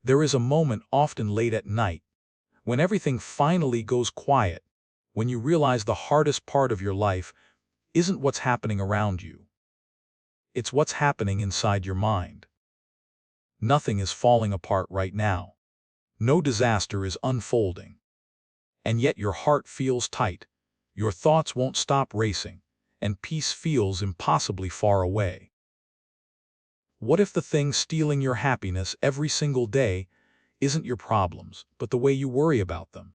There is a moment often late at night, when everything finally goes quiet, when you realize the hardest part of your life isn't what's happening around you. It's what's happening inside your mind. Nothing is falling apart right now. No disaster is unfolding. And yet your heart feels tight, your thoughts won't stop racing, and peace feels impossibly far away. What if the thing stealing your happiness every single day isn't your problems, but the way you worry about them?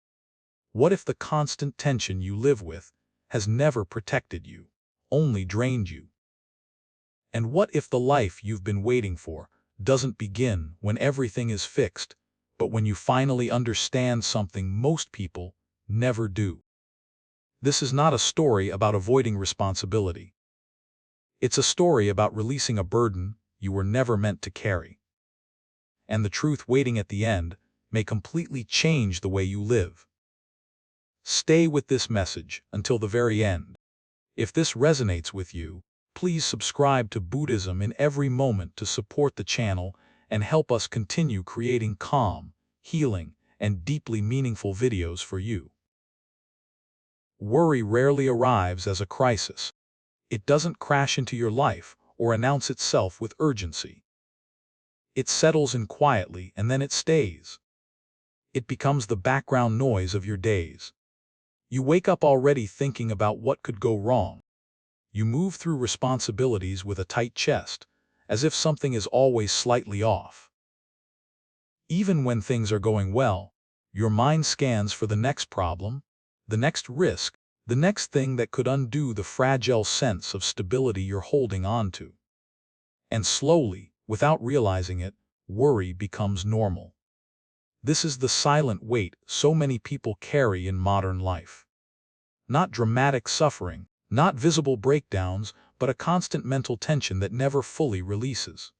What if the constant tension you live with has never protected you, only drained you? And what if the life you've been waiting for doesn't begin when everything is fixed, but when you finally understand something most people never do? This is not a story about avoiding responsibility. It's a story about releasing a burden you were never meant to carry. And the truth waiting at the end may completely change the way you live. Stay with this message until the very end. If this resonates with you, please subscribe to Buddhism in every moment to support the channel and help us continue creating calm, healing, and deeply meaningful videos for you. Worry rarely arrives as a crisis. It doesn't crash into your life or announce itself with urgency. It settles in quietly and then it stays. It becomes the background noise of your days. You wake up already thinking about what could go wrong. You move through responsibilities with a tight chest, as if something is always slightly off. Even when things are going well, your mind scans for the next problem, the next risk, the next thing that could undo the fragile sense of stability you're holding on to. And slowly, without realizing it, worry becomes normal. This is the silent weight so many people carry in modern life. Not dramatic suffering, not visible breakdowns, but a constant mental tension that never fully releases.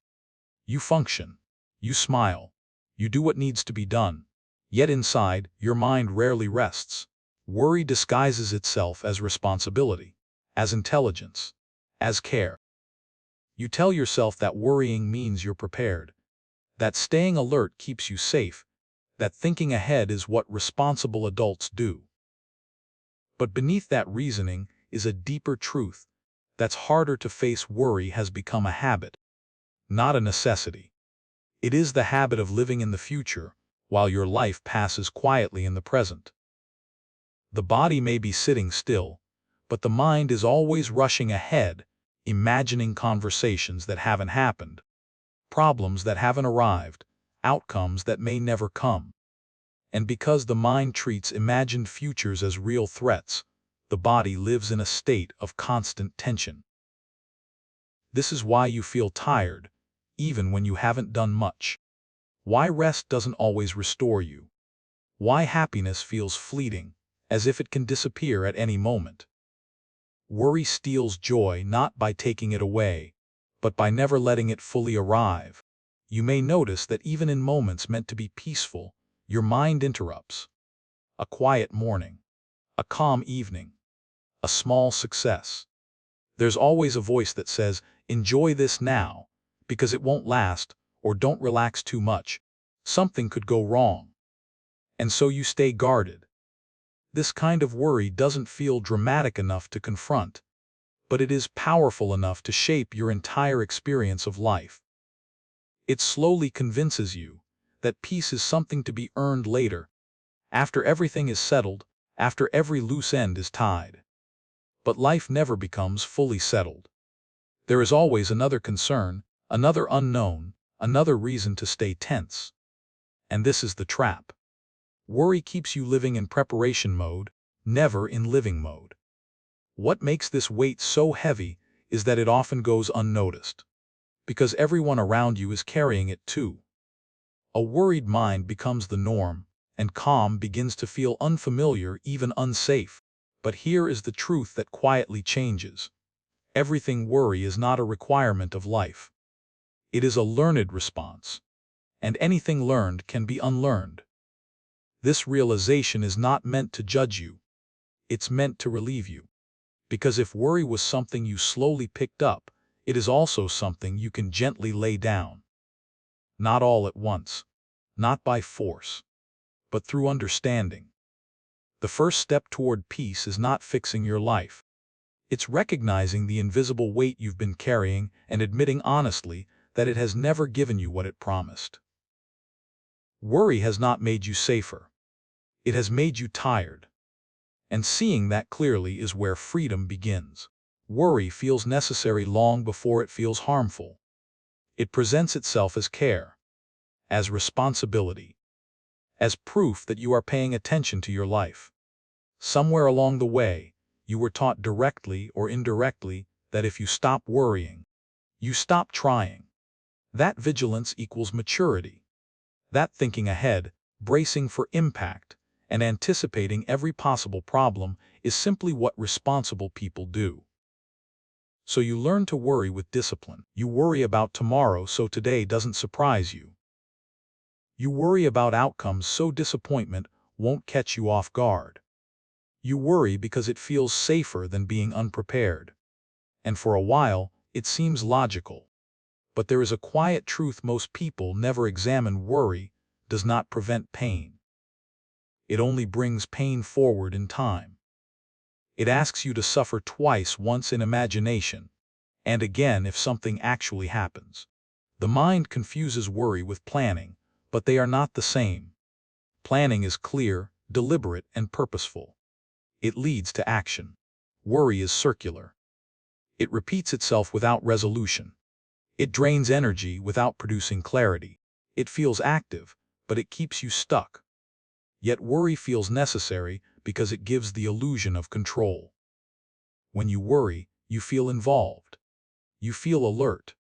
You function, you smile, you do what needs to be done, yet inside, your mind rarely rests. Worry disguises itself as responsibility, as intelligence, as care. You tell yourself that worrying means you're prepared, that staying alert keeps you safe, that thinking ahead is what responsible adults do. But beneath that reasoning is a deeper truth that's harder to face. Worry has become a habit, not a necessity. It is the habit of living in the future while your life passes quietly in the present. The body may be sitting still, but the mind is always rushing ahead, imagining conversations that haven't happened, problems that haven't arrived, outcomes that may never come. And because the mind treats imagined futures as real threats, the body lives in a state of constant tension. This is why you feel tired, even when you haven't done much. Why rest doesn't always restore you. Why happiness feels fleeting, as if it can disappear at any moment. Worry steals joy not by taking it away, but by never letting it fully arrive. You may notice that even in moments meant to be peaceful, your mind interrupts. A quiet morning, a calm evening, a small success. There's always a voice that says, enjoy this now, because it won't last, or don't relax too much. Something could go wrong. And so you stay guarded. This kind of worry doesn't feel dramatic enough to confront, but it is powerful enough to shape your entire experience of life. It slowly convinces you that peace is something to be earned later, after everything is settled, after every loose end is tied. But life never becomes fully settled. There is always another concern, another unknown, another reason to stay tense. And this is the trap. Worry keeps you living in preparation mode, never in living mode. What makes this weight so heavy is that it often goes unnoticed, because everyone around you is carrying it too. A worried mind becomes the norm, and calm begins to feel unfamiliar, even unsafe. But here is the truth that quietly changes. Everything worry is not a requirement of life. It is a learned response, and anything learned can be unlearned. This realization is not meant to judge you. It's meant to relieve you. Because if worry was something you slowly picked up, it is also something you can gently lay down. Not all at once, not by force, but through understanding. The first step toward peace is not fixing your life. It's recognizing the invisible weight you've been carrying and admitting honestly that it has never given you what it promised. Worry has not made you safer. It has made you tired. And seeing that clearly is where freedom begins. Worry feels necessary long before it feels harmful. It presents itself as care, as responsibility, as proof that you are paying attention to your life. Somewhere along the way, you were taught directly or indirectly that if you stop worrying, you stop trying. That vigilance equals maturity. That thinking ahead, bracing for impact, and anticipating every possible problem is simply what responsible people do. So you learn to worry with discipline. You worry about tomorrow so today doesn't surprise you. You worry about outcomes so disappointment won't catch you off guard. You worry because it feels safer than being unprepared. And for a while, it seems logical. But there is a quiet truth most people never examine. Worry does not prevent pain. It only brings pain forward in time. It asks you to suffer twice, once in imagination, and again if something actually happens. The mind confuses worry with planning, but they are not the same. Planning is clear, deliberate, and purposeful. It leads to action. Worry is circular. It repeats itself without resolution. It drains energy without producing clarity. It feels active, but it keeps you stuck. Yet worry feels necessary because it gives the illusion of control. When you worry, you feel involved. You feel alert.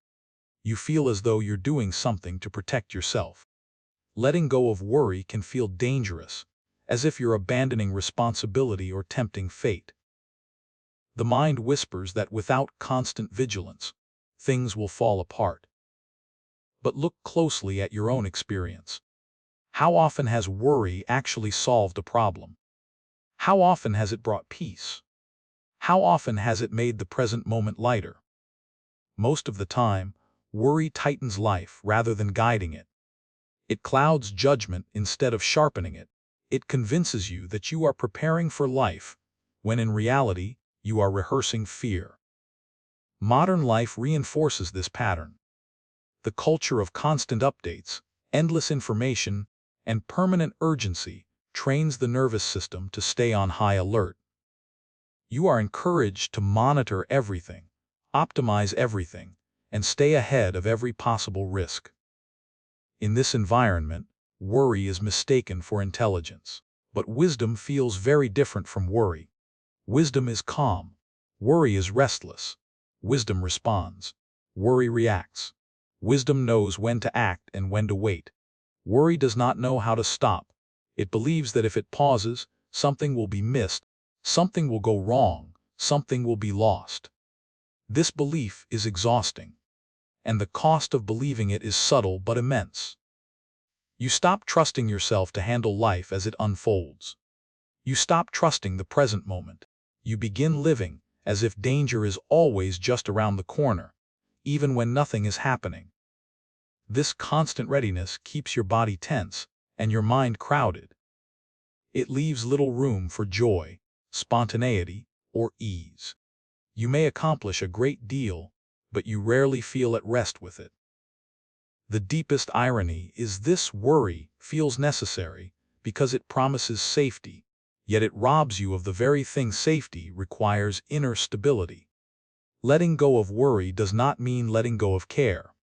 You feel as though you're doing something to protect yourself. Letting go of worry can feel dangerous, as if you're abandoning responsibility or tempting fate. The mind whispers that without constant vigilance, things will fall apart. But look closely at your own experience. How often has worry actually solved a problem? How often has it brought peace? How often has it made the present moment lighter? Most of the time, worry tightens life rather than guiding it. It clouds judgment instead of sharpening it. It convinces you that you are preparing for life, when in reality, you are rehearsing fear. Modern life reinforces this pattern. The culture of constant updates, endless information, and permanent urgency trains the nervous system to stay on high alert. You are encouraged to monitor everything, optimize everything, and stay ahead of every possible risk. In this environment, worry is mistaken for intelligence. But wisdom feels very different from worry. Wisdom is calm. Worry is restless. Wisdom responds. Worry reacts. Wisdom knows when to act and when to wait. Worry does not know how to stop. It believes that if it pauses, something will be missed, something will go wrong, something will be lost. This belief is exhausting, and the cost of believing it is subtle but immense. You stop trusting yourself to handle life as it unfolds. You stop trusting the present moment. You begin living as if danger is always just around the corner, even when nothing is happening. This constant readiness keeps your body tense and your mind crowded. It leaves little room for joy, spontaneity, or ease. You may accomplish a great deal, but you rarely feel at rest with it. The deepest irony is this: worry feels necessary because it promises safety, yet it robs you of the very thing safety requires: inner stability. Letting go of worry does not mean letting go of care.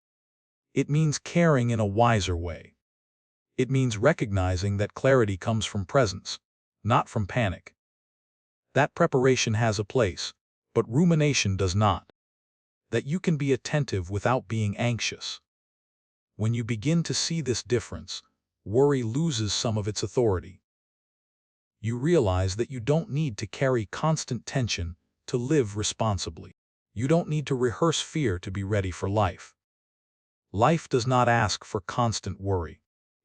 It means caring in a wiser way. It means recognizing that clarity comes from presence, not from panic. That preparation has a place, but rumination does not. That you can be attentive without being anxious. When you begin to see this difference, worry loses some of its authority. You realize that you don't need to carry constant tension to live responsibly. You don't need to rehearse fear to be ready for life. Life does not ask for constant worry.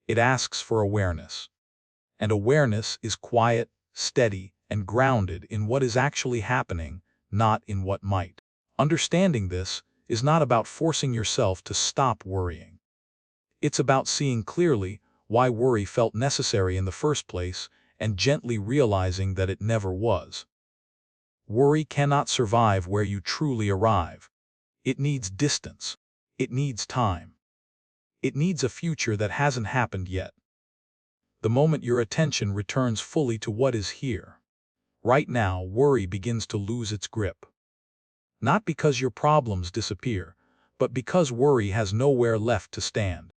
It asks for awareness. And awareness is quiet, steady, and grounded in what is actually happening, not in what might. Understanding this is not about forcing yourself to stop worrying. It's about seeing clearly why worry felt necessary in the first place, and gently realizing that it never was. Worry cannot survive where you truly arrive. It needs distance. It needs time. It needs a future that hasn't happened yet. The moment your attention returns fully to what is here, right now, worry begins to lose its grip. Not because your problems disappear, but because worry has nowhere left to stand.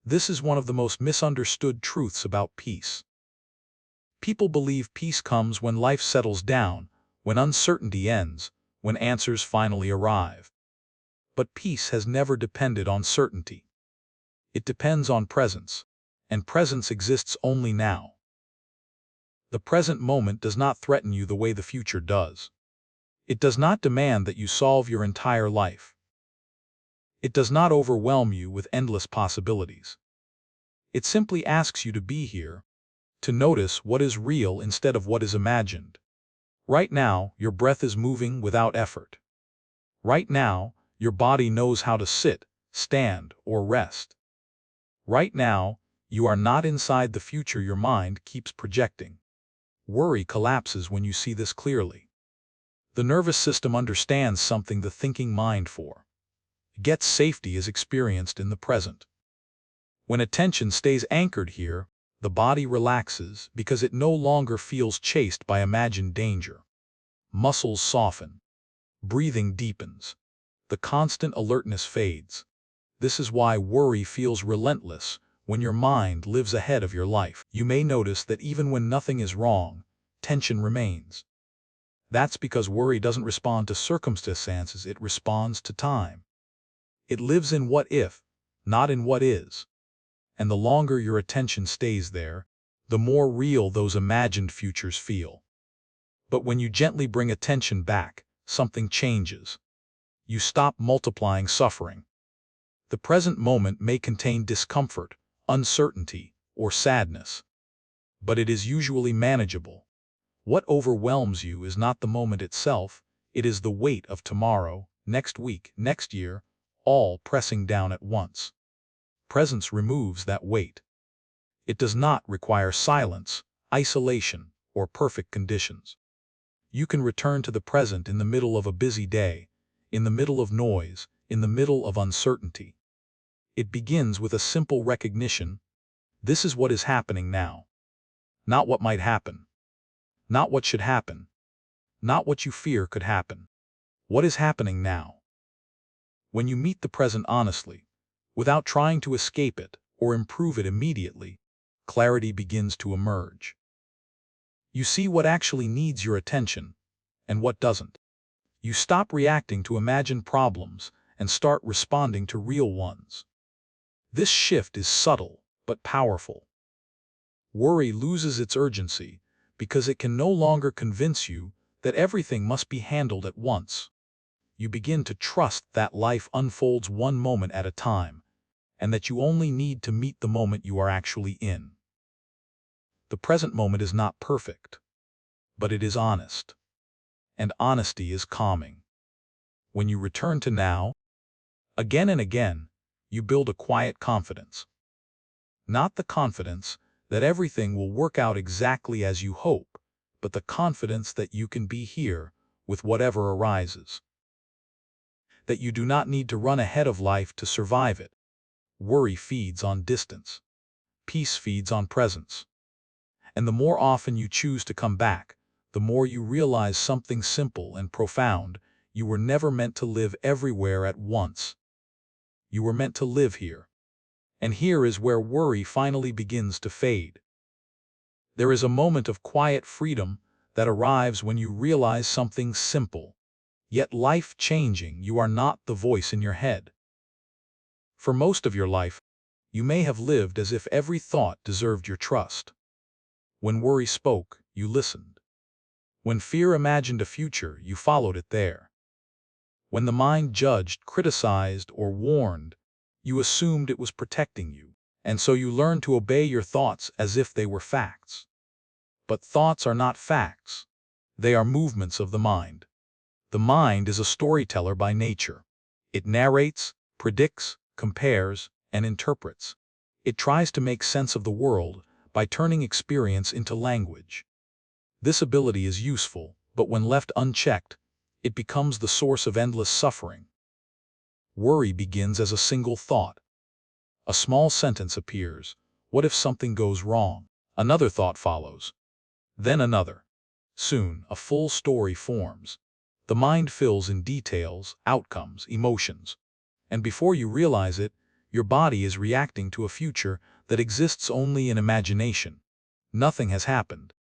This is one of the most misunderstood truths about peace. People believe peace comes when life settles down, when uncertainty ends, when answers finally arrive. But peace has never depended on certainty. It depends on presence, and presence exists only now. The present moment does not threaten you the way the future does. It does not demand that you solve your entire life. It does not overwhelm you with endless possibilities. It simply asks you to be here, to notice what is real instead of what is imagined. Right now, your breath is moving without effort. Right now, your body knows how to sit, stand, or rest. Right now, you are not inside the future your mind keeps projecting. Worry collapses when you see this clearly. The nervous system understands something the thinking mind gets safety is experienced in the present. When attention stays anchored here, the body relaxes because it no longer feels chased by imagined danger. Muscles soften. Breathing deepens. The constant alertness fades. This is why worry feels relentless when your mind lives ahead of your life. You may notice that even when nothing is wrong, tension remains. That's because worry doesn't respond to circumstances, it responds to time. It lives in what if, not in what is. And the longer your attention stays there, the more real those imagined futures feel. But when you gently bring attention back, something changes. You stop multiplying suffering. The present moment may contain discomfort, uncertainty, or sadness. But it is usually manageable. What overwhelms you is not the moment itself, it is the weight of tomorrow, next week, next year, all pressing down at once. Presence removes that weight. It does not require silence, isolation, or perfect conditions. You can return to the present in the middle of a busy day, in the middle of noise, in the middle of uncertainty. It begins with a simple recognition: this is what is happening now. Not what might happen. Not what should happen. Not what you fear could happen. What is happening now? When you meet the present honestly, without trying to escape it or improve it immediately, clarity begins to emerge. You see what actually needs your attention and what doesn't. You stop reacting to imagined problems and start responding to real ones. This shift is subtle but powerful. Worry loses its urgency because it can no longer convince you that everything must be handled at once. You begin to trust that life unfolds one moment at a time, and that you only need to meet the moment you are actually in. The present moment is not perfect, but it is honest. And honesty is calming. When you return to now, again and again, you build a quiet confidence. Not the confidence that everything will work out exactly as you hope, but the confidence that you can be here with whatever arises. That you do not need to run ahead of life to survive it. Worry feeds on distance. Peace feeds on presence. And the more often you choose to come back, the more you realize something simple and profound: you were never meant to live everywhere at once. You were meant to live here. And here is where worry finally begins to fade. There is a moment of quiet freedom that arrives when you realize something simple, yet life-changing: you are not the voice in your head. For most of your life, you may have lived as if every thought deserved your trust. When worry spoke, you listened. When fear imagined a future, you followed it there. When the mind judged, criticized, or warned, you assumed it was protecting you, and so you learned to obey your thoughts as if they were facts. But thoughts are not facts. They are movements of the mind. The mind is a storyteller by nature. It narrates, predicts, compares, and interprets. It tries to make sense of the world by turning experience into language. This ability is useful, but when left unchecked, it becomes the source of endless suffering. Worry begins as a single thought. A small sentence appears. What if something goes wrong? Another thought follows. Then another. Soon, a full story forms. The mind fills in details, outcomes, emotions. And before you realize it, your body is reacting to a future that exists only in imagination. Nothing has happened,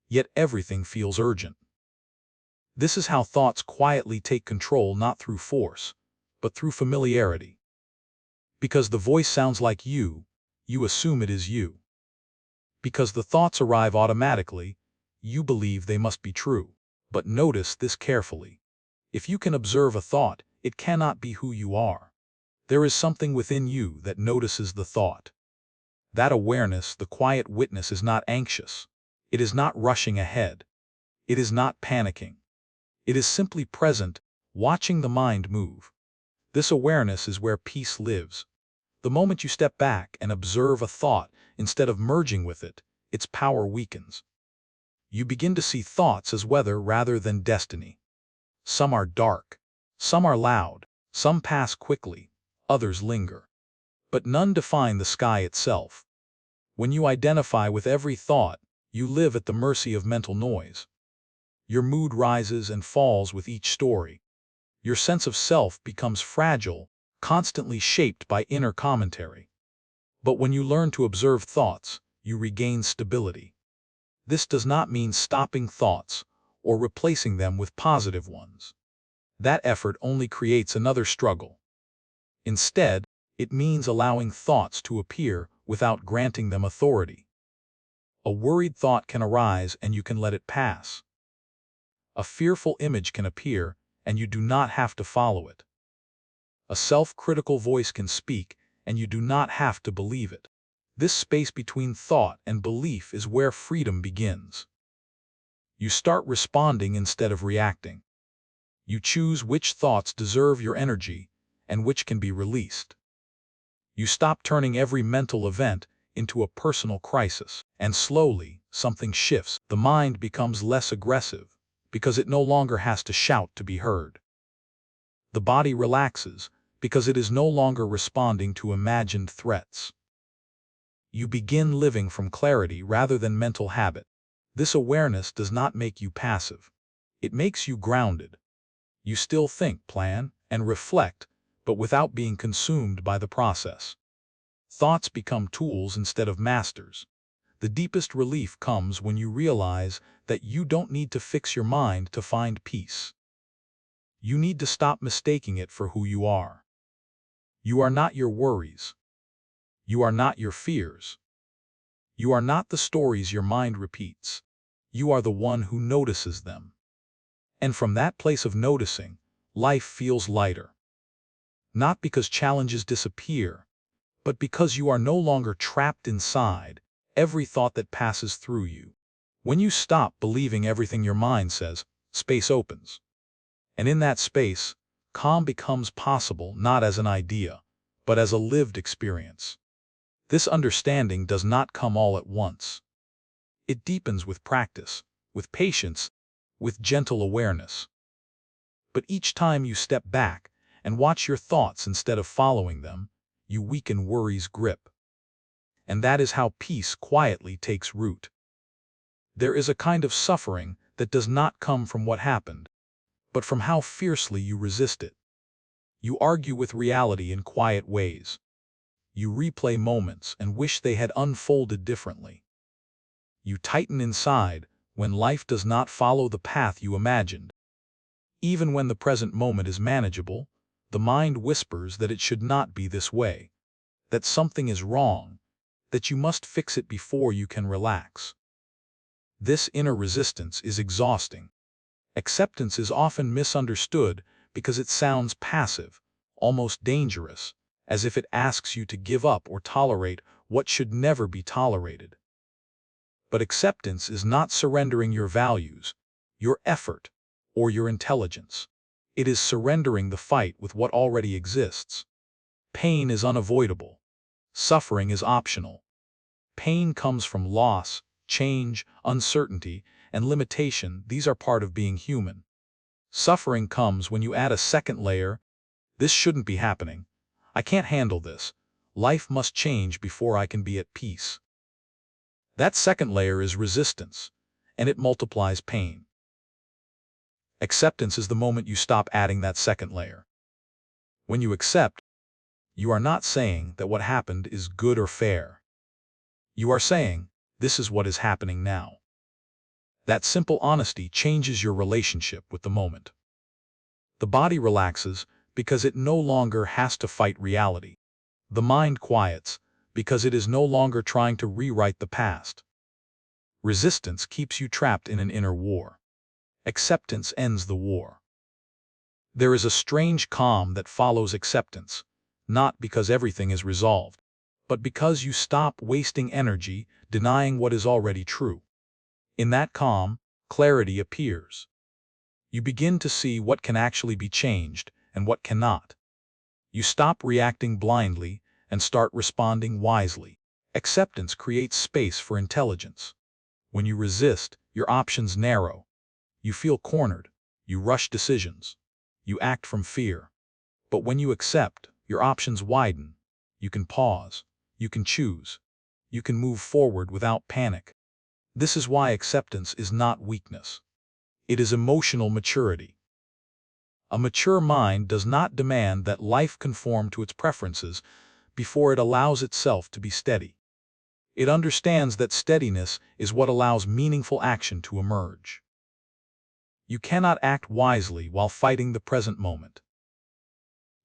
yet everything feels urgent. This is how thoughts quietly take control, not through force, but through familiarity. Because the voice sounds like you assume it is you. Because the thoughts arrive automatically, you believe they must be true. But notice this carefully. If you can observe a thought, it cannot be who you are. There is something within you that notices the thought. That awareness, the quiet witness, is not anxious. It is not rushing ahead. It is not panicking. It is simply present, watching the mind move. This awareness is where peace lives. The moment you step back and observe a thought instead of merging with it, its power weakens. You begin to see thoughts as weather rather than destiny. Some are dark, some are loud, some pass quickly, others linger. But none define the sky itself. When you identify with every thought, you live at the mercy of mental noise. Your mood rises and falls with each story. Your sense of self becomes fragile, constantly shaped by inner commentary. But when you learn to observe thoughts, you regain stability. This does not mean stopping thoughts or replacing them with positive ones. That effort only creates another struggle. Instead, it means allowing thoughts to appear without granting them authority. A worried thought can arise and you can let it pass. A fearful image can appear and you do not have to follow it. A self-critical voice can speak and you do not have to believe it. This space between thought and belief is where freedom begins. You start responding instead of reacting. You choose which thoughts deserve your energy and which can be released. You stop turning every mental event into a personal crisis, and slowly, something shifts. The mind becomes less aggressive because it no longer has to shout to be heard. The body relaxes because it is no longer responding to imagined threats. You begin living from clarity rather than mental habit. This awareness does not make you passive. It makes you grounded. You still think, plan, and reflect, but without being consumed by the process. Thoughts become tools instead of masters. The deepest relief comes when you realize that you don't need to fix your mind to find peace. You need to stop mistaking it for who you are. You are not your worries. You are not your fears. You are not the stories your mind repeats. You are the one who notices them. And from that place of noticing, life feels lighter. Not because challenges disappear, but because you are no longer trapped inside every thought that passes through you. When you stop believing everything your mind says, space opens. And in that space, calm becomes possible not as an idea, but as a lived experience. This understanding does not come all at once. It deepens with practice, with patience, with gentle awareness. But each time you step back and watch your thoughts instead of following them, you weaken worry's grip. And that is how peace quietly takes root. There is a kind of suffering that does not come from what happened, but from how fiercely you resist it. You argue with reality in quiet ways. You replay moments and wish they had unfolded differently. You tighten inside when life does not follow the path you imagined. Even when the present moment is manageable, the mind whispers that it should not be this way, that something is wrong, that you must fix it before you can relax. This inner resistance is exhausting. Acceptance is often misunderstood because it sounds passive, almost dangerous, as if it asks you to give up or tolerate what should never be tolerated. But acceptance is not surrendering your values, your effort, or your intelligence. It is surrendering the fight with what already exists. Pain is unavoidable. Suffering is optional. Pain comes from loss, change, uncertainty, and limitation. These are part of being human. Suffering comes when you add a second layer. This shouldn't be happening. I can't handle this. Life must change before I can be at peace. That second layer is resistance, and it multiplies pain. Acceptance is the moment you stop adding that second layer. When you accept, you are not saying that what happened is good or fair. You are saying, this is what is happening now. That simple honesty changes your relationship with the moment. The body relaxes because it no longer has to fight reality. The mind quiets because it is no longer trying to rewrite the past. Resistance keeps you trapped in an inner war. Acceptance ends the war. There is a strange calm that follows acceptance, not because everything is resolved, but because you stop wasting energy denying what is already true. In that calm, clarity appears. You begin to see what can actually be changed and what cannot. You stop reacting blindly and start responding wisely. Acceptance creates space for intelligence. When you resist, your options narrow. You feel cornered. You rush decisions. You act from fear. But when you accept, your options widen. You can pause. You can choose. You can move forward without panic. This is why acceptance is not weakness. It is emotional maturity. A mature mind does not demand that life conform to its preferences before it allows itself to be steady. It understands that steadiness is what allows meaningful action to emerge. You cannot act wisely while fighting the present moment.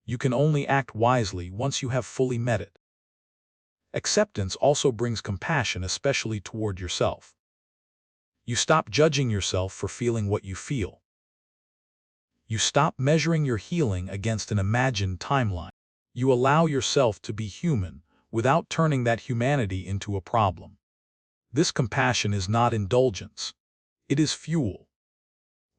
You can only act wisely once you have fully met it. Acceptance also brings compassion, especially toward yourself. You stop judging yourself for feeling what you feel. You stop measuring your healing against an imagined timeline. You allow yourself to be human without turning that humanity into a problem. This compassion is not indulgence. It is fuel.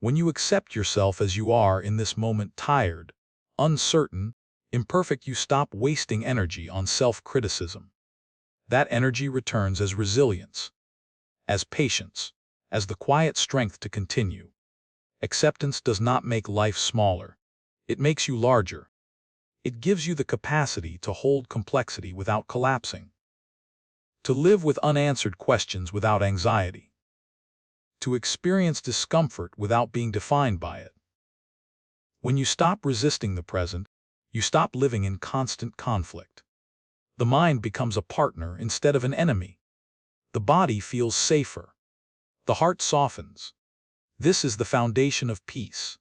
When you accept yourself as you are in this moment, tired, uncertain, imperfect, you stop wasting energy on self-criticism. That energy returns as resilience, as patience, as the quiet strength to continue. Acceptance does not make life smaller. It makes you larger. It gives you the capacity to hold complexity without collapsing, to live with unanswered questions without anxiety, to experience discomfort without being defined by it. When you stop resisting the present, you stop living in constant conflict. The mind becomes a partner instead of an enemy. The body feels safer. The heart softens. This is the foundation of peace.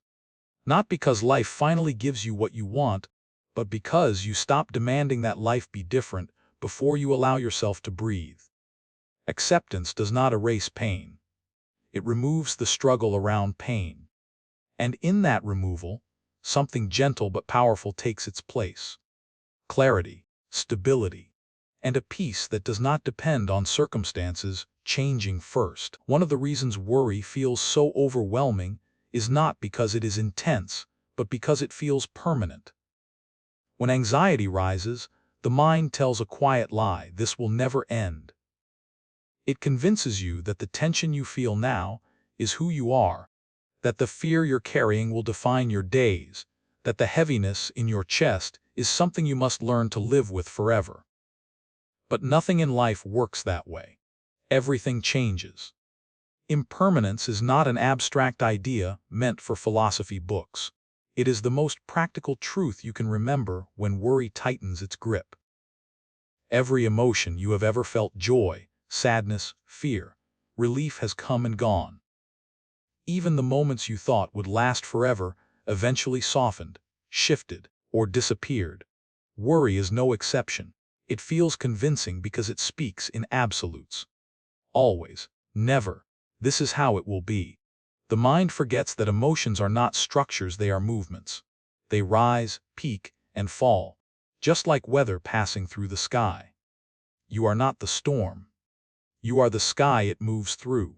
Not because life finally gives you what you want, but because you stop demanding that life be different before you allow yourself to breathe. Acceptance does not erase pain. It removes the struggle around pain. And in that removal, something gentle but powerful takes its place. Clarity, stability, and a peace that does not depend on circumstances changing first. One of the reasons worry feels so overwhelming is not because it is intense, but because it feels permanent. When anxiety rises, the mind tells a quiet lie: this will never end. It convinces you that the tension you feel now is who you are, that the fear you're carrying will define your days, that the heaviness in your chest is something you must learn to live with forever. But nothing in life works that way. Everything changes. Impermanence is not an abstract idea meant for philosophy books. It is the most practical truth you can remember when worry tightens its grip. Every emotion you have ever felt, joy, sadness, fear, relief, has come and gone. Even the moments you thought would last forever eventually softened, shifted, or disappeared. Worry is no exception. It feels convincing because it speaks in absolutes. Always, never, this is how it will be. The mind forgets that emotions are not structures, they are movements. They rise, peak, and fall, just like weather passing through the sky. You are not the storm. You are the sky it moves through.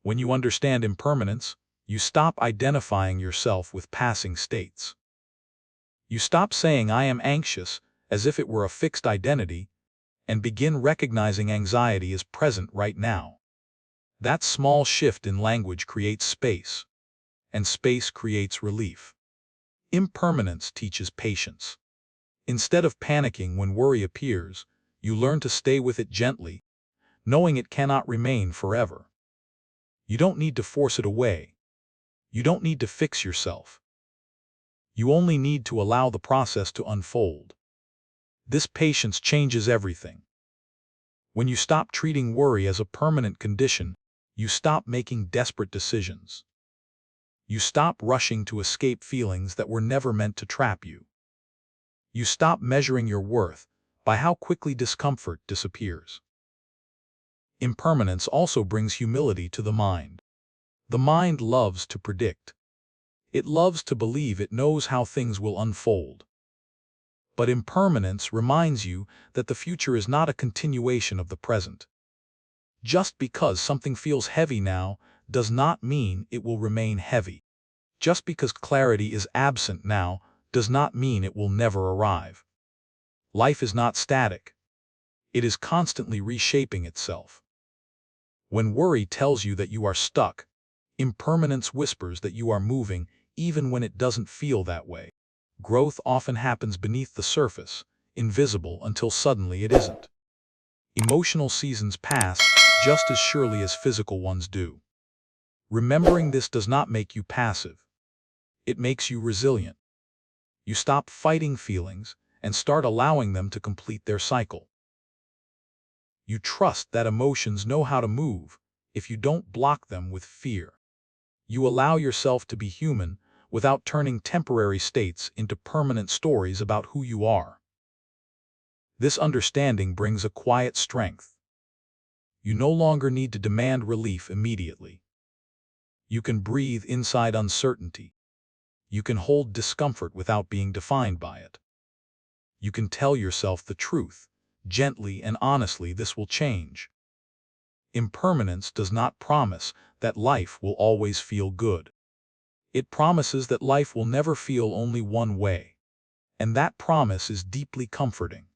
When you understand impermanence, you stop identifying yourself with passing states. You stop saying, "I am anxious," as if it were a fixed identity, and begin recognizing anxiety as present right now. That small shift in language creates space, and space creates relief. Impermanence teaches patience. Instead of panicking when worry appears, you learn to stay with it gently, knowing it cannot remain forever. You don't need to force it away. You don't need to fix yourself. You only need to allow the process to unfold. This patience changes everything. When you stop treating worry as a permanent condition, you stop making desperate decisions. You stop rushing to escape feelings that were never meant to trap you. You stop measuring your worth by how quickly discomfort disappears. Impermanence also brings humility to the mind. The mind loves to predict. It loves to believe it knows how things will unfold. But impermanence reminds you that the future is not a continuation of the present. Just because something feels heavy now does not mean it will remain heavy. Just because clarity is absent now does not mean it will never arrive. Life is not static. It is constantly reshaping itself. When worry tells you that you are stuck, impermanence whispers that you are moving even when it doesn't feel that way. Growth often happens beneath the surface, invisible until suddenly it isn't. Emotional seasons pass just as surely as physical ones do. Remembering this does not make you passive. It makes you resilient. You stop fighting feelings and start allowing them to complete their cycle. You trust that emotions know how to move if you don't block them with fear. You allow yourself to be human without turning temporary states into permanent stories about who you are. This understanding brings a quiet strength. You no longer need to demand relief immediately. You can breathe inside uncertainty. You can hold discomfort without being defined by it. You can tell yourself the truth. Gently and honestly, this will change. Impermanence does not promise that life will always feel good. It promises that life will never feel only one way. And that promise is deeply comforting.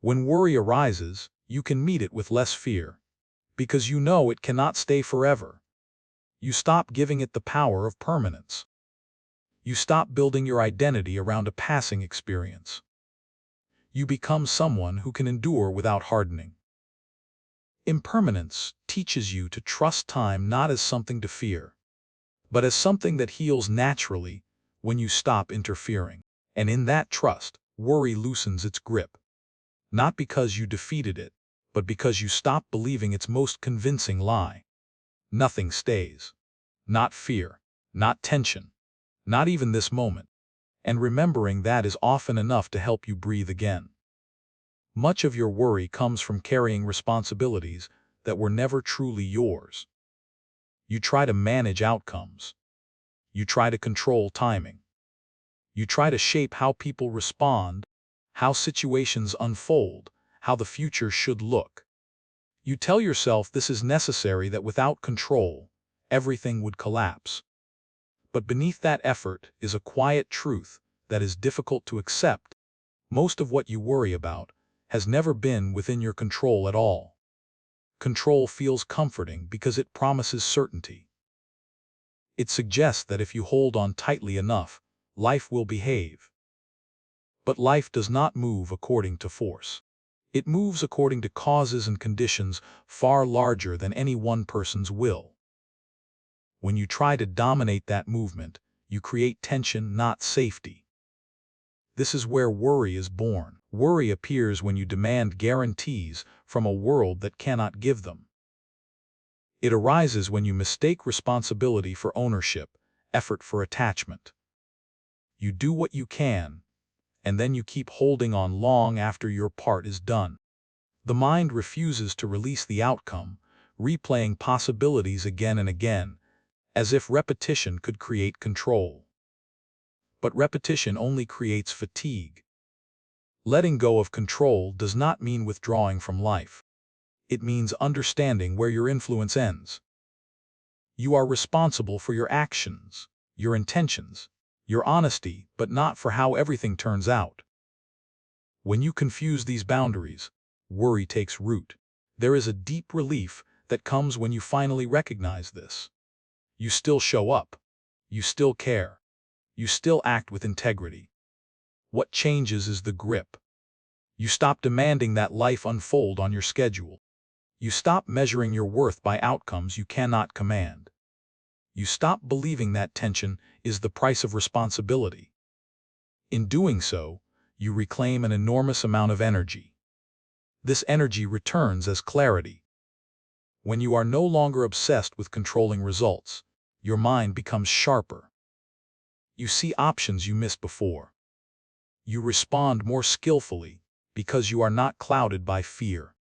When worry arises, you can meet it with less fear, because you know it cannot stay forever. You stop giving it the power of permanence. You stop building your identity around a passing experience. You become someone who can endure without hardening. Impermanence teaches you to trust time not as something to fear, but as something that heals naturally when you stop interfering. And in that trust, worry loosens its grip. Not because you defeated it, but because you stop believing its most convincing lie. Nothing stays. Not fear, not tension, not even this moment. And remembering that is often enough to help you breathe again. Much of your worry comes from carrying responsibilities that were never truly yours. You try to manage outcomes. You try to control timing. You try to shape how people respond, how situations unfold, how the future should look. You tell yourself this is necessary, that without control, everything would collapse. But beneath that effort is a quiet truth that is difficult to accept. Most of what you worry about has never been within your control at all. Control feels comforting because it promises certainty. It suggests that if you hold on tightly enough, life will behave. But life does not move according to force. It moves according to causes and conditions far larger than any one person's will. When you try to dominate that movement, you create tension, not safety. This is where worry is born. Worry appears when you demand guarantees from a world that cannot give them. It arises when you mistake responsibility for ownership, effort for attachment. You do what you can, and then you keep holding on long after your part is done. The mind refuses to release the outcome, replaying possibilities again and again, as if repetition could create control. But repetition only creates fatigue. Letting go of control does not mean withdrawing from life. It means understanding where your influence ends. You are responsible for your actions, your intentions, your honesty, but not for how everything turns out. When you confuse these boundaries, worry takes root. There is a deep relief that comes when you finally recognize this. You still show up. You still care. You still act with integrity. What changes is the grip. You stop demanding that life unfold on your schedule. You stop measuring your worth by outcomes you cannot command. You stop believing that tension is the price of responsibility. In doing so, you reclaim an enormous amount of energy. This energy returns as clarity. When you are no longer obsessed with controlling results, your mind becomes sharper. You see options you missed before. You respond more skillfully because you are not clouded by fear.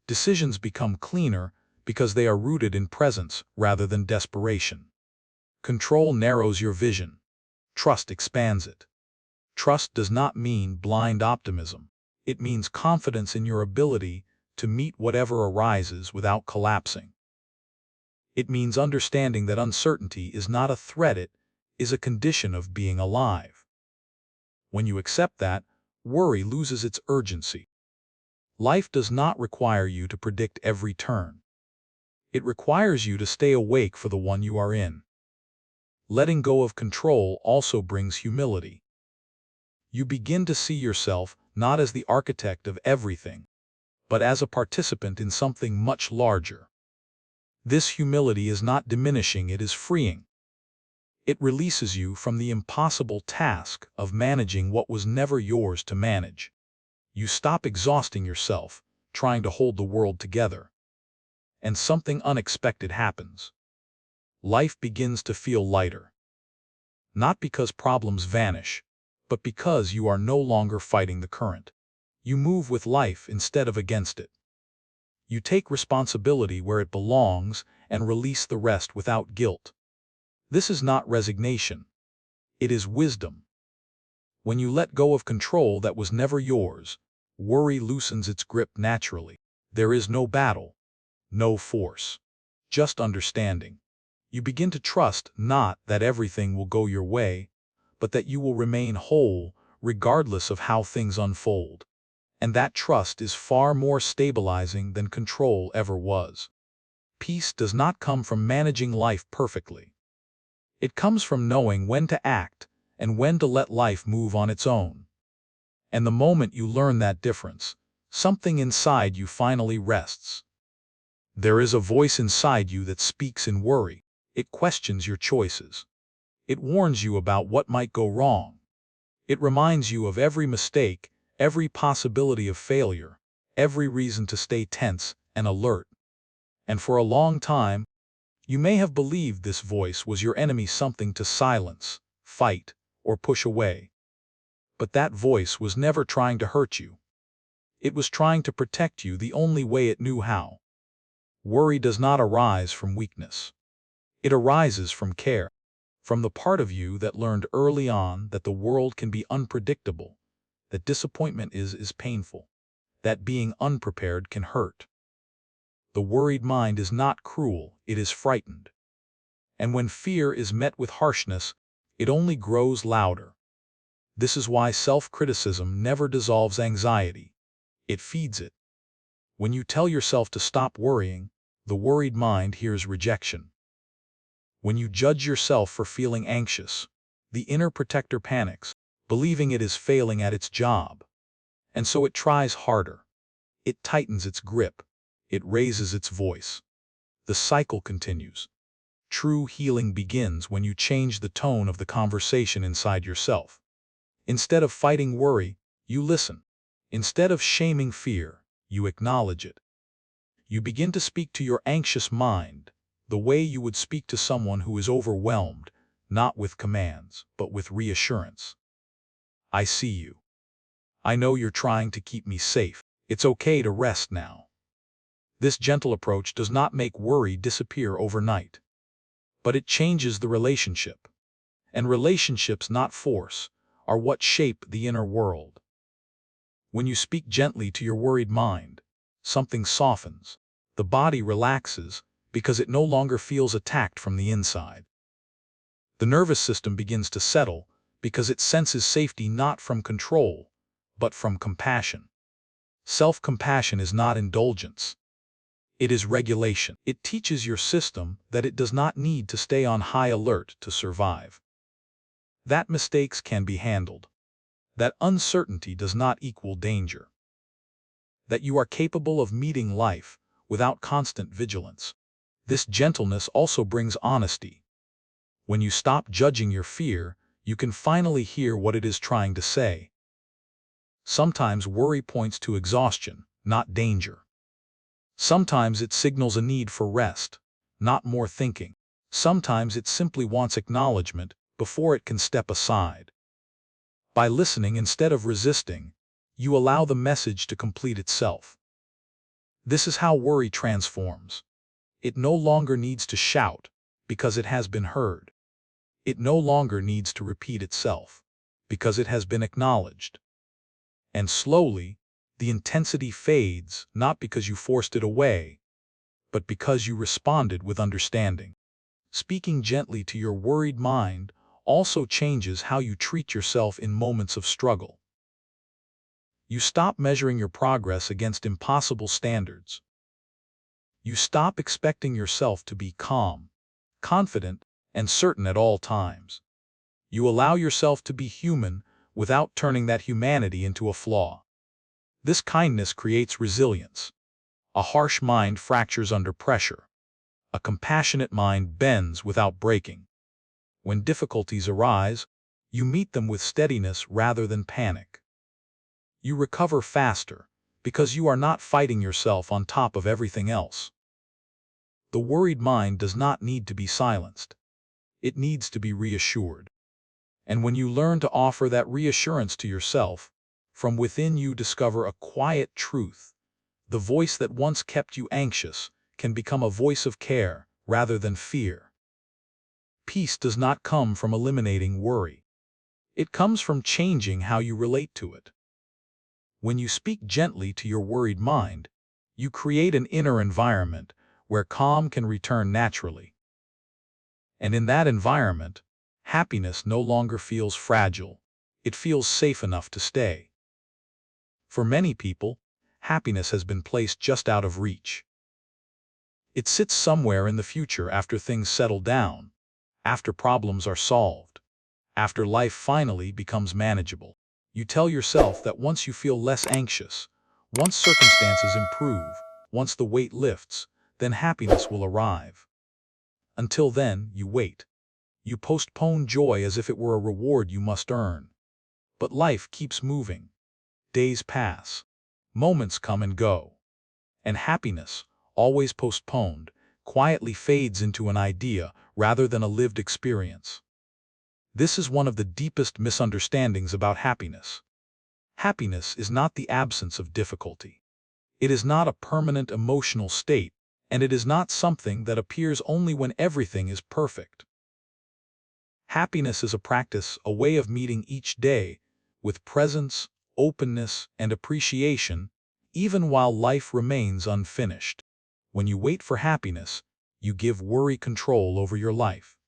Decisions become cleaner because they are rooted in presence rather than desperation. Control narrows your vision. Trust expands it. Trust does not mean blind optimism. It means confidence in your ability to meet whatever arises without collapsing. It means understanding that uncertainty is not a threat, it is a condition of being alive. When you accept that, worry loses its urgency. Life does not require you to predict every turn. It requires you to stay awake for the one you are in. Letting go of control also brings humility. You begin to see yourself not as the architect of everything, but as a participant in something much larger. This humility is not diminishing, it is freeing. It releases you from the impossible task of managing what was never yours to manage. You stop exhausting yourself, trying to hold the world together. And something unexpected happens. Life begins to feel lighter. Not because problems vanish, but because you are no longer fighting the current. You move with life instead of against it. You take responsibility where it belongs and release the rest without guilt. This is not resignation. It is wisdom. When you let go of control that was never yours, worry loosens its grip naturally. There is no battle, no force, just understanding. You begin to trust not that everything will go your way, but that you will remain whole regardless of how things unfold. And that trust is far more stabilizing than control ever was. Peace does not come from managing life perfectly. It comes from knowing when to act and when to let life move on its own. And the moment you learn that difference, something inside you finally rests. There is a voice inside you that speaks in worry. It questions your choices. It warns you about what might go wrong. It reminds you of every mistake, every possibility of failure, every reason to stay tense and alert. And for a long time, you may have believed this voice was your enemy, something to silence, fight, or push away. But that voice was never trying to hurt you. It was trying to protect you the only way it knew how. Worry does not arise from weakness. It arises from care, from the part of you that learned early on that the world can be unpredictable, that disappointment is painful, that being unprepared can hurt. The worried mind is not cruel, it is frightened. And when fear is met with harshness, it only grows louder. This is why self-criticism never dissolves anxiety. It feeds it. When you tell yourself to stop worrying, the worried mind hears rejection. When you judge yourself for feeling anxious, the inner protector panics, believing it is failing at its job. And so it tries harder. It tightens its grip. It raises its voice. The cycle continues. True healing begins when you change the tone of the conversation inside yourself. Instead of fighting worry, you listen. Instead of shaming fear, you acknowledge it. You begin to speak to your anxious mind the way you would speak to someone who is overwhelmed, not with commands, but with reassurance. I see you. I know you're trying to keep me safe. It's okay to rest now. This gentle approach does not make worry disappear overnight, but it changes the relationship. And relationships, not force, are what shape the inner world. When you speak gently to your worried mind, something softens. The body relaxes because it no longer feels attacked from the inside. The nervous system begins to settle because it senses safety not from control, but from compassion. Self-compassion is not indulgence. It is regulation. It teaches your system that it does not need to stay on high alert to survive. That mistakes can be handled. That uncertainty does not equal danger. That you are capable of meeting life without constant vigilance. This gentleness also brings honesty. When you stop judging your fear, you can finally hear what it is trying to say. Sometimes worry points to exhaustion, not danger. Sometimes it signals a need for rest, not more thinking. Sometimes it simply wants acknowledgement before it can step aside. By listening instead of resisting, you allow the message to complete itself. This is how worry transforms. It no longer needs to shout because it has been heard. It no longer needs to repeat itself because it has been acknowledged. And slowly, the intensity fades not because you forced it away, but because you responded with understanding. Speaking gently to your worried mind also changes how you treat yourself in moments of struggle. You stop measuring your progress against impossible standards. You stop expecting yourself to be calm, confident, and certain at all times. You allow yourself to be human without turning that humanity into a flaw. This kindness creates resilience. A harsh mind fractures under pressure. A compassionate mind bends without breaking. When difficulties arise, you meet them with steadiness rather than panic. You recover faster because you are not fighting yourself on top of everything else. The worried mind does not need to be silenced. It needs to be reassured. And when you learn to offer that reassurance to yourself, from within you discover a quiet truth. The voice that once kept you anxious can become a voice of care rather than fear. Peace does not come from eliminating worry. It comes from changing how you relate to it. When you speak gently to your worried mind, you create an inner environment where calm can return naturally. And in that environment, happiness no longer feels fragile. It feels safe enough to stay. For many people, happiness has been placed just out of reach. It sits somewhere in the future after things settle down, after problems are solved, after life finally becomes manageable. You tell yourself that once you feel less anxious, once circumstances improve, once the weight lifts, then happiness will arrive. Until then, you wait. You postpone joy as if it were a reward you must earn. But life keeps moving. Days pass. Moments come and go. And happiness, always postponed, quietly fades into an idea rather than a lived experience. This is one of the deepest misunderstandings about happiness. Happiness is not the absence of difficulty. It is not a permanent emotional state, and it is not something that appears only when everything is perfect. Happiness is a practice, a way of meeting each day with presence, openness, and appreciation, even while life remains unfinished. When you wait for happiness, you give worry control over your life.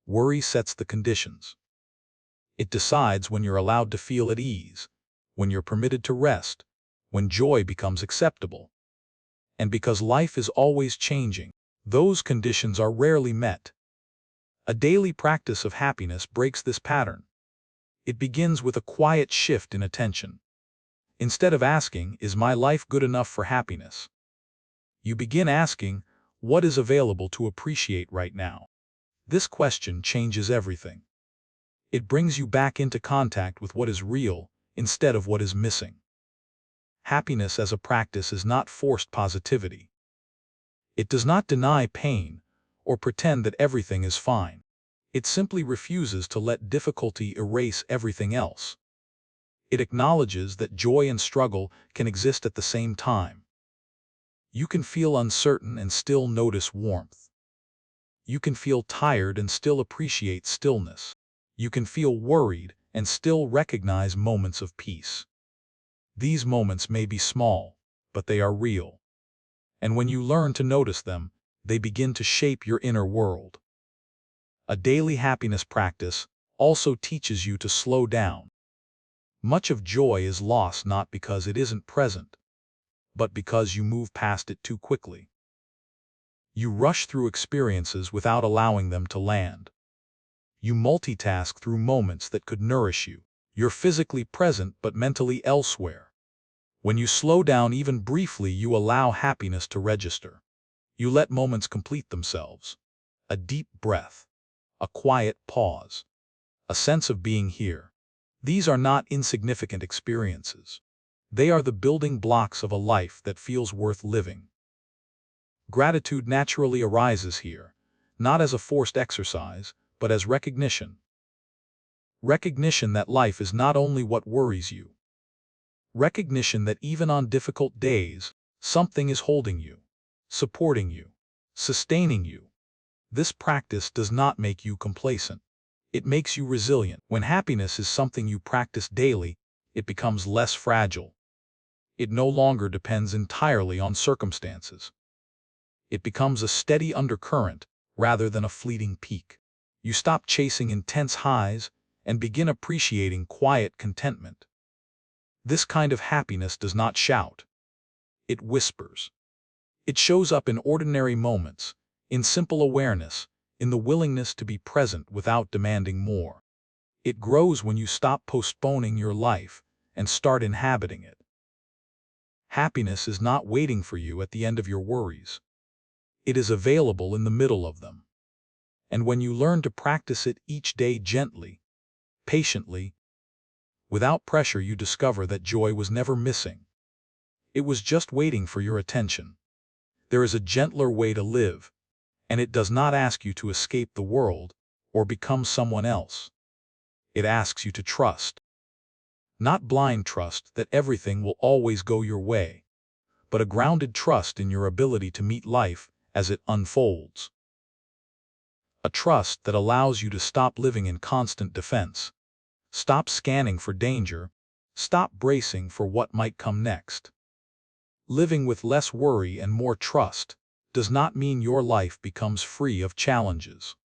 Worry sets the conditions. It decides when you're allowed to feel at ease, when you're permitted to rest, when joy becomes acceptable. And because life is always changing, those conditions are rarely met. A daily practice of happiness breaks this pattern. It begins with a quiet shift in attention. Instead of asking, "Is my life good enough for happiness?" you begin asking, "What is available to appreciate right now?" This question changes everything. It brings you back into contact with what is real instead of what is missing. Happiness as a practice is not forced positivity. It does not deny pain or pretend that everything is fine. It simply refuses to let difficulty erase everything else. It acknowledges that joy and struggle can exist at the same time. You can feel uncertain and still notice warmth. You can feel tired and still appreciate stillness. You can feel worried and still recognize moments of peace. These moments may be small, but they are real. And when you learn to notice them, they begin to shape your inner world. A daily happiness practice also teaches you to slow down. Much of joy is lost not because it isn't present, but because you move past it too quickly. You rush through experiences without allowing them to land. You multitask through moments that could nourish you. You're physically present but mentally elsewhere. When you slow down even briefly, you allow happiness to register. You let moments complete themselves. A deep breath, a quiet pause, a sense of being here. These are not insignificant experiences. They are the building blocks of a life that feels worth living. Gratitude naturally arises here, not as a forced exercise, but as recognition. Recognition that life is not only what worries you. Recognition that even on difficult days, something is holding you, supporting you, sustaining you. This practice does not make you complacent. It makes you resilient. When happiness is something you practice daily, it becomes less fragile. It no longer depends entirely on circumstances. It becomes a steady undercurrent rather than a fleeting peak. You stop chasing intense highs and begin appreciating quiet contentment. This kind of happiness does not shout. It whispers. It shows up in ordinary moments, in simple awareness, in the willingness to be present without demanding more. It grows when you stop postponing your life and start inhabiting it. Happiness is not waiting for you at the end of your worries. It is available in the middle of them. And when you learn to practice it each day gently, patiently, without pressure, you discover that joy was never missing. It was just waiting for your attention. There is a gentler way to live, and it does not ask you to escape the world or become someone else. It asks you to trust. Not blind trust that everything will always go your way, but a grounded trust in your ability to meet life as it unfolds. A trust that allows you to stop living in constant defense. Stop scanning for danger. Stop bracing for what might come next. Living with less worry and more trust does not mean your life becomes free of challenges.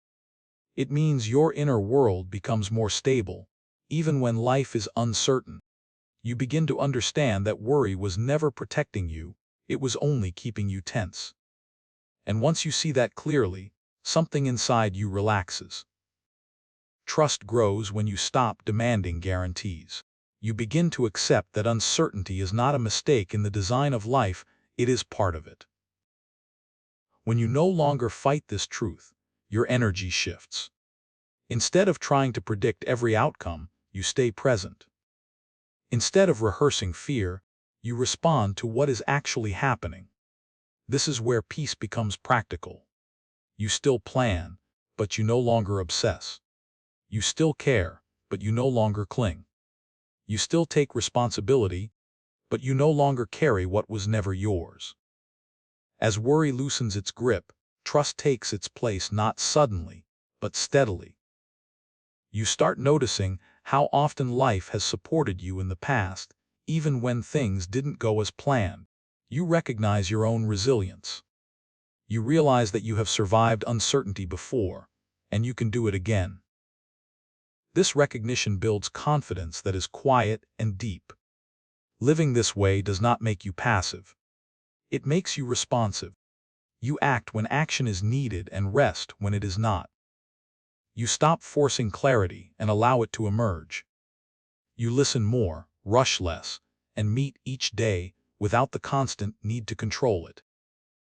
It means your inner world becomes more stable, even when life is uncertain. You begin to understand that worry was never protecting you, it was only keeping you tense. And once you see that clearly, something inside you relaxes. Trust grows when you stop demanding guarantees. You begin to accept that uncertainty is not a mistake in the design of life, it is part of it. When you no longer fight this truth, your energy shifts. Instead of trying to predict every outcome, you stay present. Instead of rehearsing fear, you respond to what is actually happening. This is where peace becomes practical. You still plan, but you no longer obsess. You still care, but you no longer cling. You still take responsibility, but you no longer carry what was never yours. As worry loosens its grip, trust takes its place not suddenly, but steadily. You start noticing how often life has supported you in the past, even when things didn't go as planned. You recognize your own resilience. You realize that you have survived uncertainty before, and you can do it again. This recognition builds confidence that is quiet and deep. Living this way does not make you passive. It makes you responsive. You act when action is needed and rest when it is not. You stop forcing clarity and allow it to emerge. You listen more, rush less, and meet each day without the constant need to control it.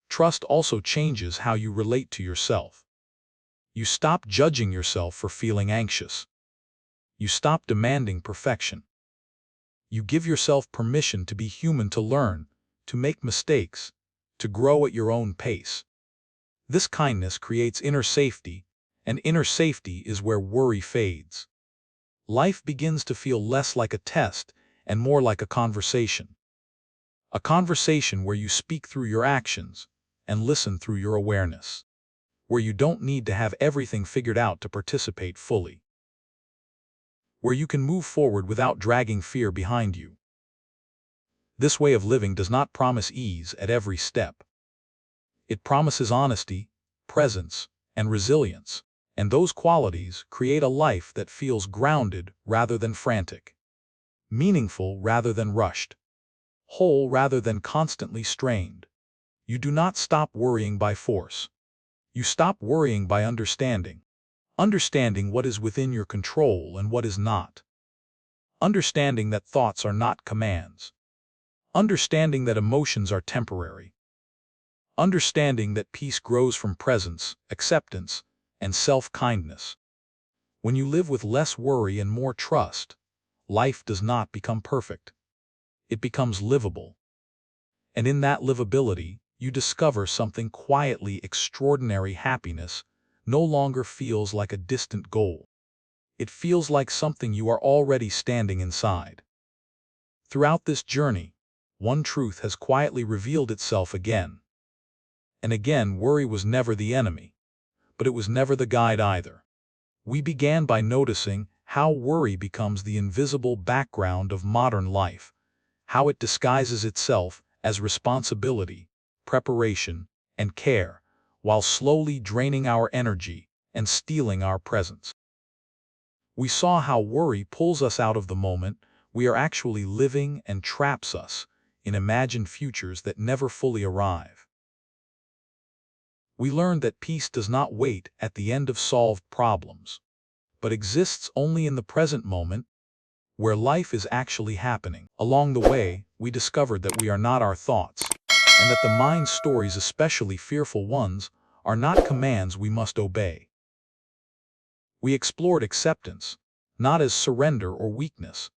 Trust also changes how you relate to yourself. You stop judging yourself for feeling anxious. You stop demanding perfection. You give yourself permission to be human, to learn, to make mistakes, to grow at your own pace. This kindness creates inner safety, and inner safety is where worry fades. Life begins to feel less like a test and more like a conversation. A conversation where you speak through your actions and listen through your awareness. Where you don't need to have everything figured out to participate fully. Where you can move forward without dragging fear behind you. This way of living does not promise ease at every step. It promises honesty, presence, and resilience, and those qualities create a life that feels grounded rather than frantic. meaningful rather than rushed, whole rather than constantly strained. You do not stop worrying by force. You stop worrying by understanding what is within your control and what is not. Understanding that thoughts are not commands. Understanding that emotions are temporary. Understanding that peace grows from presence, acceptance, and self-kindness. When you live with less worry and more trust, life does not become perfect. It becomes livable. And in that livability, you discover something quietly extraordinary. Happiness no longer feels like a distant goal. It feels like something you are already standing inside. Throughout this journey, one truth has quietly revealed itself again. And again, worry was never the enemy, but it was never the guide either. We began by noticing how worry becomes the invisible background of modern life, how it disguises itself as responsibility, preparation, and care, while slowly draining our energy and stealing our presence. We saw how worry pulls us out of the moment we are actually living and traps us in imagined futures that never fully arrive. We learned that peace does not wait at the end of solved problems, but exists only in the present moment where life is actually happening. Along the way, we discovered that we are not our thoughts, and that the mind's stories, especially fearful ones, are not commands we must obey. We explored acceptance, not as surrender or weakness,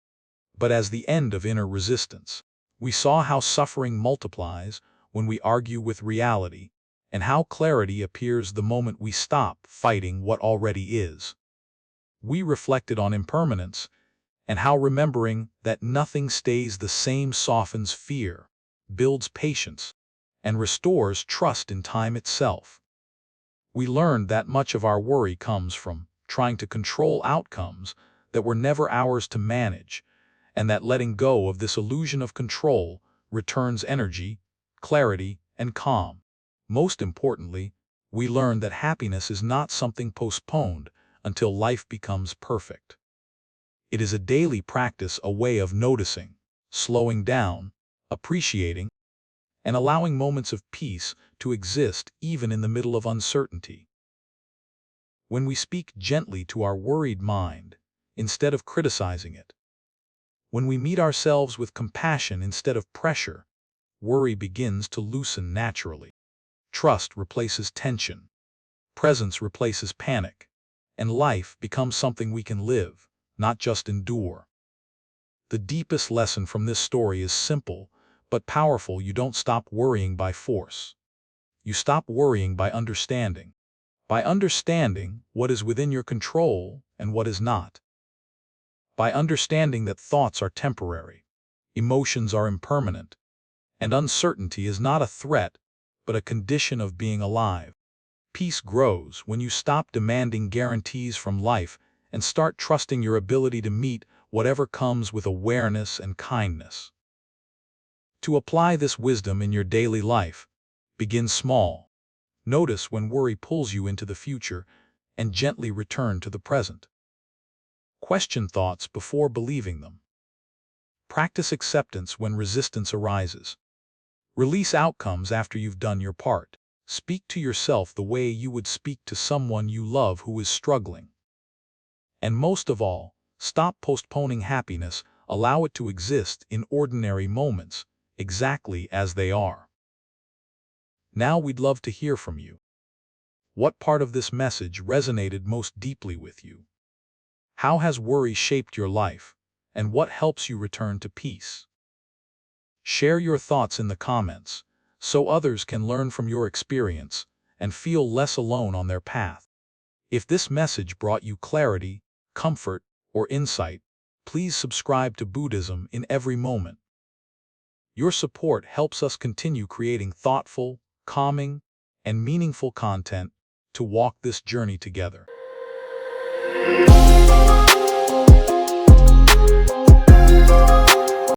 but as the end of inner resistance. We saw how suffering multiplies when we argue with reality, and how clarity appears the moment we stop fighting what already is. We reflected on impermanence, and how remembering that nothing stays the same softens fear, builds patience, and restores trust in time itself. We learned that much of our worry comes from trying to control outcomes that were never ours to manage, and that letting go of this illusion of control returns energy, clarity, and calm. Most importantly, we learned that happiness is not something postponed until life becomes perfect. It is a daily practice, a way of noticing, slowing down, appreciating, and allowing moments of peace to exist even in the middle of uncertainty. When we speak gently to our worried mind, instead of criticizing it, when we meet ourselves with compassion instead of pressure, worry begins to loosen naturally. Trust replaces tension, presence replaces panic, and life becomes something we can live, not just endure. The deepest lesson from this story is simple but powerful. You don't stop worrying by force. You stop worrying by understanding what is within your control and what is not. By understanding that thoughts are temporary, emotions are impermanent, and uncertainty is not a threat, but a condition of being alive. Peace grows when you stop demanding guarantees from life and start trusting your ability to meet whatever comes with awareness and kindness. To apply this wisdom in your daily life, begin small. Notice when worry pulls you into the future and gently return to the present. Question thoughts before believing them. Practice acceptance when resistance arises. Release outcomes after you've done your part. Speak to yourself the way you would speak to someone you love who is struggling. And most of all, stop postponing happiness. Allow it to exist in ordinary moments, exactly as they are. Now we'd love to hear from you. What part of this message resonated most deeply with you? How has worry shaped your life, and what helps you return to peace? Share your thoughts in the comments, so others can learn from your experience and feel less alone on their path. If this message brought you clarity, comfort, or insight, please subscribe to Buddhism in every moment. Your support helps us continue creating thoughtful, calming, and meaningful content to walk this journey together.